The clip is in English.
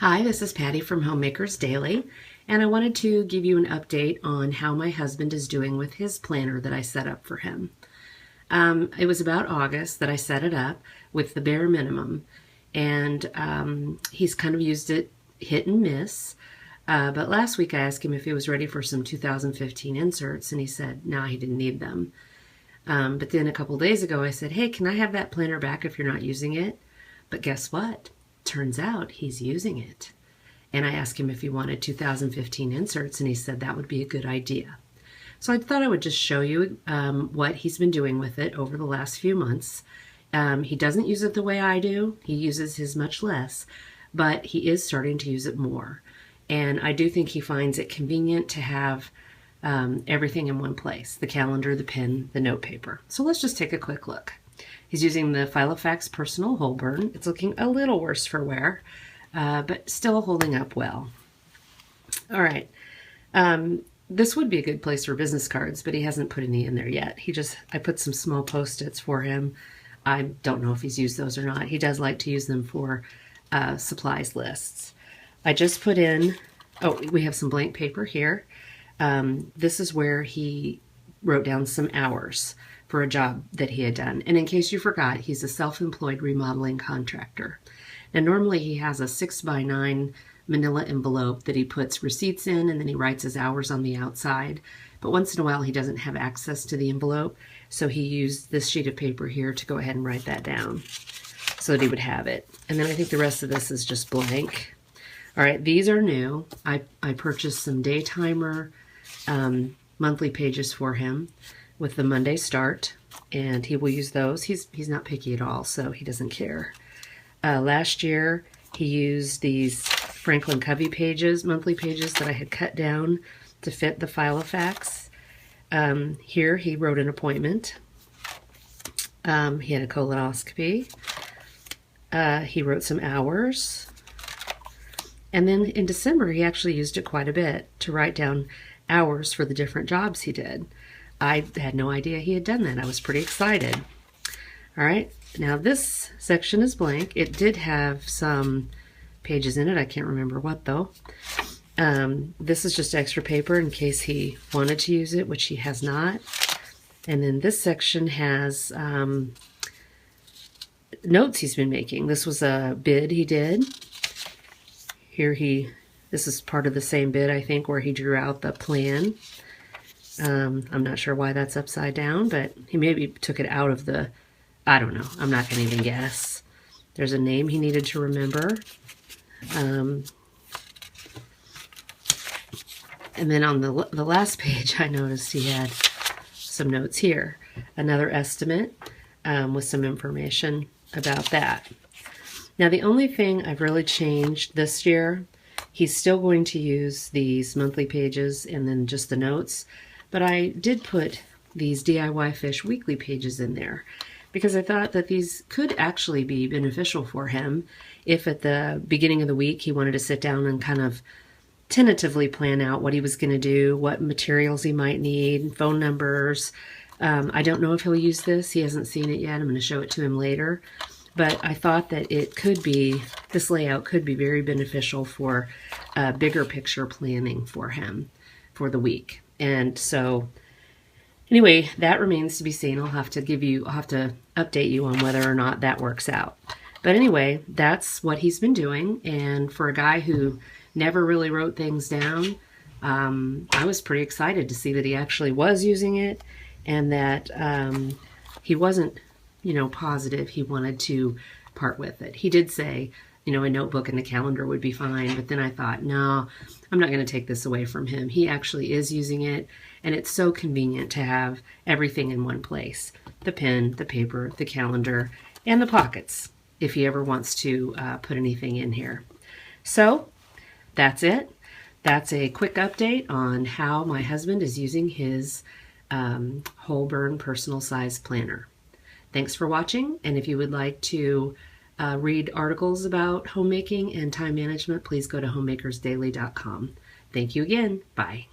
Hi, this is Patty from Homemakers Daily, and I wanted to give you an update on how my husband is doing with his planner that I set up for him. It was about August that I set it up with the bare minimum, and he's kind of used it hit and miss. But last week I asked him if he was ready for some 2015 inserts, and he said no, he didn't need them. But then a couple days ago I said, hey, can I have that planner back if you're not using it? But guess what? Turns out he's using it. And I asked him if he wanted 2015 inserts, and he said that would be a good idea. So I thought I would just show you what he's been doing with it over the last few months. He doesn't use it the way I do. He uses his much less, but he is starting to use it more. And I do think he finds it convenient to have everything in one place: the calendar, the pen, the note paper. So let's just take a quick look. He's using the Filofax Personal Whole Burn. It's looking a little worse for wear, but still holding up well. All right. This would be a good place for business cards, but he hasn't put any in there yet. I put some small Post-its for him. I don't know if he's used those or not. He does like to use them for supplies lists. I just put in, we have some blank paper here. This is where he wrote down some hours for a job that he had done. And in case you forgot, he's a self-employed remodeling contractor. And normally he has a 6x9 manila envelope that he puts receipts in, and then he writes his hours on the outside. But once in a while he doesn't have access to the envelope, so he used this sheet of paper here to go ahead and write that down so that he would have it. And then I think the rest of this is just blank. All right, these are new. I purchased some day timer monthly pages for him with the Monday start, and he will use those. He's not picky at all, so he doesn't care. Last year he used these Franklin Covey pages, monthly pages that I had cut down to fit the Filofax. Here he wrote an appointment. He had a colonoscopy. He wrote some hours. And then in December he actually used it quite a bit to write down hours for the different jobs he did. I had no idea he had done that. I was pretty excited. All right, now this section is blank. It did have some pages in it. I can't remember what though. This is just extra paper in case he wanted to use it, which he has not. And then this section has notes he's been making. This was a bid he did. Here this is part of the same bid, I think, where he drew out the plan. I'm not sure why that's upside down, but he maybe took it out of the, I don't know. I'm not going to even guess. There's a name he needed to remember. And then on the last page, I noticed he had some notes here. Another estimate with some information about that. Now, the only thing I've really changed this year, he's still going to use these monthly pages and then just the notes, but I did put these DIY Fish weekly pages in there because I thought that these could actually be beneficial for him if at the beginning of the week he wanted to sit down and kind of tentatively plan out what he was going to do, what materials he might need, phone numbers. I don't know if he'll use this. He hasn't seen it yet. I'm going to show it to him later. But I thought that this layout could be very beneficial for bigger picture planning for him for the week. And so anyway, that remains to be seen. I'll have to update you on whether or not that works out. But anyway, that's what he's been doing. And for a guy who never really wrote things down, I was pretty excited to see that he actually was using it, and that he wasn't positive he wanted to part with it. He did say, a notebook and a calendar would be fine, but then I thought, no, I'm not going to take this away from him. He actually is using it, and it's so convenient to have everything in one place: the pen, the paper, the calendar, and the pockets, if he ever wants to put anything in here. So that's it. That's a quick update on how my husband is using his Whole Burn personal size planner. Thanks for watching, and if you would like to read articles about homemaking and time management, please go to homemakersdaily.com. Thank you again. Bye.